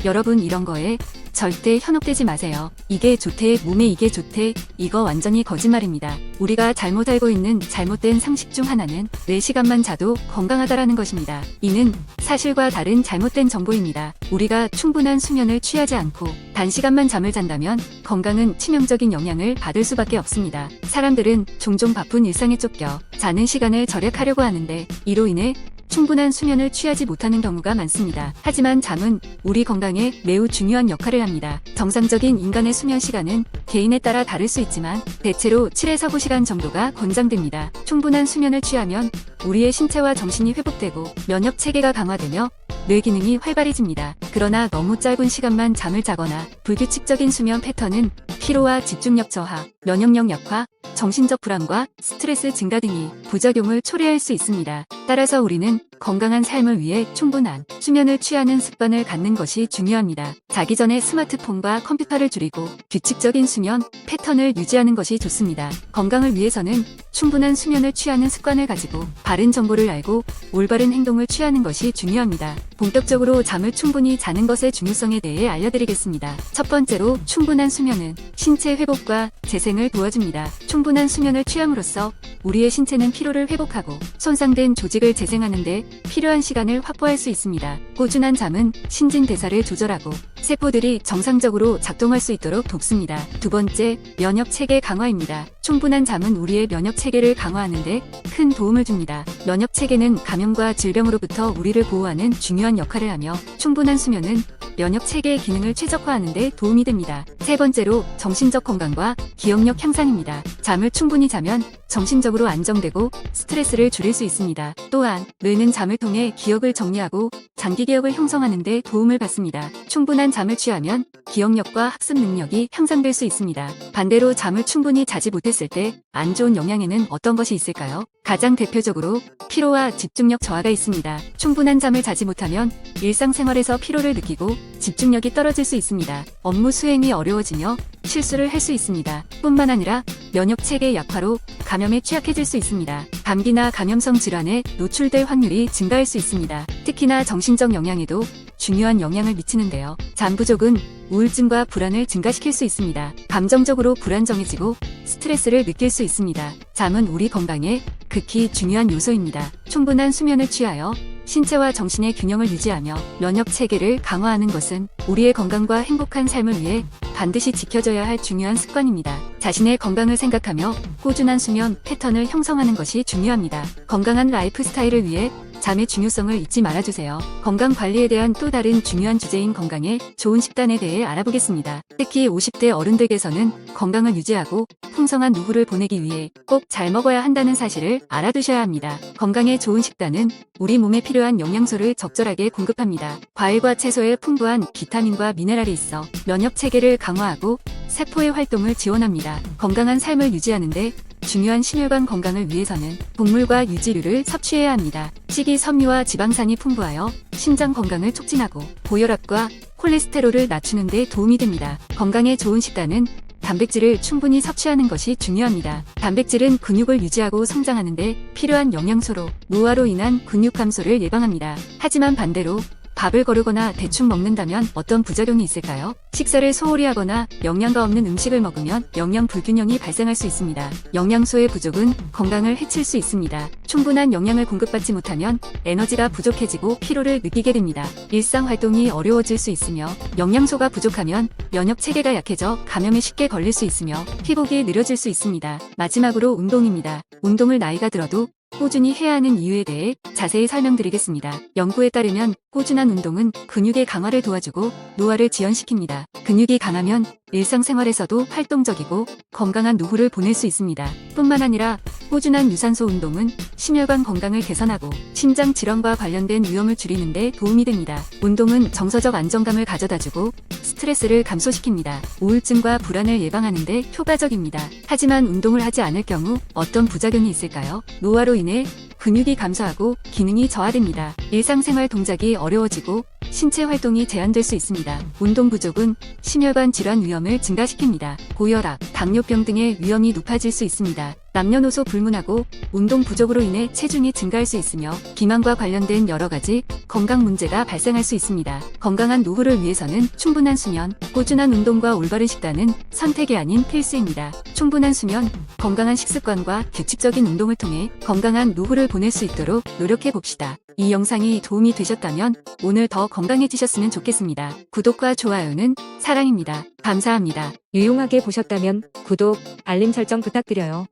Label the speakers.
Speaker 1: 여러분 이런 거에 절대 현혹되지 마세요. 이게 좋대, 몸에 이게 좋대, 이거 완전히 거짓말입니다. 우리가 잘못 알고 있는 잘못된 상식 중 하나는 4시간만 자도 건강하다라는 것입니다. 이는 사실과 다른 잘못된 정보입니다. 우리가 충분한 수면을 취하지 않고 단시간만 잠을 잔다면 건강은 치명적인 영향을 받을 수밖에 없습니다. 사람들은 종종 바쁜 일상에 쫓겨 자는 시간을 절약하려고 하는데 이로 인해 충분한 수면을 취하지 못하는 경우가 많습니다. 하지만 잠은 우리 건강에 매우 중요한 역할을 합니다. 정상적인 인간의 수면 시간은 개인에 따라 다를 수 있지만 대체로 7에서 9시간 정도가 권장됩니다. 충분한 수면을 취하면 우리의 신체와 정신이 회복되고 면역 체계가 강화되며 뇌 기능이 활발해집니다. 그러나 너무 짧은 시간만 잠을 자거나 불규칙적인 수면 패턴은 피로와 집중력 저하, 면역력 약화, 정신적 불안과 스트레스 증가 등이 부작용을 초래할 수 있습니다. 따라서 우리는 건강한 삶을 위해 충분한 수면을 취하는 습관을 갖는 것이 중요합니다. 자기 전에 스마트폰과 컴퓨터를 줄이고 규칙적인 수면 패턴을 유지하는 것이 좋습니다. 건강을 위해서는 충분한 수면을 취하는 습관을 가지고 바른 정보를 알고 올바른 행동을 취하는 것이 중요합니다. 본격적으로 잠을 충분히 자는 것의 중요성에 대해 알려드리겠습니다. 첫 번째로 충분한 수면은 신체 회복과 재생을 도와줍니다. 충분한 수면을 취함으로써 우리의 신체는 피로를 회복하고 손상된 조직을 재생하는 데 필요한 시간을 확보할 수 있습니다. 꾸준한 잠은 신진대사를 조절하고 세포들이 정상적으로 작동할 수 있도록 돕습니다. 두 번째, 면역 체계 강화입니다. 충분한 잠은 우리의 면역 체계를 강화하는 데 큰 도움을 줍니다. 면역 체계는 감염과 질병으로부터 우리를 보호하는 중요한 역할을 하며 충분한 수면은 면역 체계의 기능을 최적화하는 데 도움이 됩니다. 세 번째로 정신적 건강과 기억력 향상입니다. 잠을 충분히 자면 정신적으로 안정되고 스트레스를 줄일 수 있습니다. 또한 뇌는 잠을 통해 기억을 정리하고 장기 기억을 형성하는 데 도움을 받습니다. 충분한 잠을 취하면 기억력과 학습 능력이 향상될 수 있습니다. 반대로 잠을 충분히 자지 못했을 때 안 좋은 영향에는 어떤 것이 있을까요? 가장 대표적으로 피로와 집중력 저하가 있습니다. 충분한 잠을 자지 못하면 일상생활에서 피로를 느끼고 집중력이 떨어질 수 있습니다. 업무 수행이 어려워지며 실수를 할 수 있습니다. 뿐만 아니라 면역 체계 약화로 감염에 취약해질 수 있습니다. 감기나 감염성 질환에 노출될 확률이 증가할 수 있습니다. 특히나 정신적 영향에도 중요한 영향을 미치는데요. 잠 부족은 우울증과 불안을 증가시킬 수 있습니다. 감정적으로 불안정해지고 스트레스를 느낄 수 있습니다. 잠은 우리 건강에 극히 중요한 요소입니다. 충분한 수면을 취하여 신체와 정신의 균형을 유지하며 면역 체계를 강화하는 것은 우리의 건강과 행복한 삶을 위해 반드시 지켜져야 할 중요한 습관입니다. 자신의 건강을 생각하며 꾸준한 수면 패턴을 형성하는 것이 중요합니다. 건강한 라이프 스타일을 위해 잠의 중요성을 잊지 말아주세요. 건강 관리에 대한 또 다른 중요한 주제인 건강에 좋은 식단에 대해 알아보겠습니다. 특히 50대 어른들께서는 건강을 유지하고 풍성한 노후를 보내기 위해 꼭 잘 먹어야 한다는 사실을 알아두셔야 합니다. 건강에 좋은 식단은 우리 몸에 필요한 영양소를 적절하게 공급합니다. 과일과 채소에 풍부한 비타민과 미네랄이 있어 면역 체계를 강화하고 세포의 활동을 지원합니다. 건강한 삶을 유지하는데 중요한 심혈관 건강을 위해서는 곡물과 유지류를 섭취해야 합니다. 식이섬유와 지방산이 풍부하여 심장 건강을 촉진하고 고혈압과 콜레스테롤을 낮추는 데 도움이 됩니다. 건강에 좋은 식단은 단백질을 충분히 섭취하는 것이 중요합니다. 단백질은 근육을 유지하고 성장하는 데 필요한 영양소로 노화로 인한 근육 감소를 예방합니다. 하지만 반대로 밥을 거르거나 대충 먹는다면 어떤 부작용이 있을까요? 식사를 소홀히 하거나 영양가 없는 음식을 먹으면 영양 불균형이 발생할 수 있습니다. 영양소의 부족은 건강을 해칠 수 있습니다. 충분한 영양을 공급받지 못하면 에너지가 부족해지고 피로를 느끼게 됩니다. 일상 활동이 어려워질 수 있으며 영양소가 부족하면 면역 체계가 약해져 감염에 쉽게 걸릴 수 있으며 회복이 느려질 수 있습니다. 마지막으로 운동입니다. 운동을 나이가 들어도 꾸준히 해야 하는 이유에 대해 자세히 설명드리겠습니다. 연구에 따르면 꾸준한 운동은 근육의 강화를 도와주고 노화를 지연시킵니다. 근육이 강하면 일상생활에서도 활동적이고 건강한 노후를 보낼 수 있습니다. 뿐만 아니라 꾸준한 유산소 운동은 심혈관 건강을 개선하고 심장 질환과 관련된 위험을 줄이는 데 도움이 됩니다. 운동은 정서적 안정감을 가져다주고 스트레스를 감소시킵니다. 우울증과 불안을 예방하는 데 효과적입니다. 하지만 운동을 하지 않을 경우 어떤 부작용이 있을까요? 노화로 인해 근육이 감소하고 기능이 저하됩니다. 일상생활 동작이 어려워지고 신체 활동이 제한될 수 있습니다. 운동 부족은 심혈관 질환 위험을 증가시킵니다. 고혈압, 당뇨병 등의 위험이 높아질 수 있습니다. 남녀노소 불문하고 운동 부족으로 인해 체중이 증가할 수 있으며 비만과 관련된 여러 가지 건강 문제가 발생할 수 있습니다. 건강한 노후를 위해서는 충분한 수면, 꾸준한 운동과 올바른 식단은 선택이 아닌 필수입니다. 충분한 수면, 건강한 식습관과 규칙적인 운동을 통해 건강한 노후를 보낼 수 있도록 노력해 봅시다. 이 영상이 도움이 되셨다면 오늘 더 건강해지셨으면 좋겠습니다. 구독과 좋아요는 사랑입니다. 감사합니다.
Speaker 2: 유용하게 보셨다면 구독, 알림 설정 부탁드려요.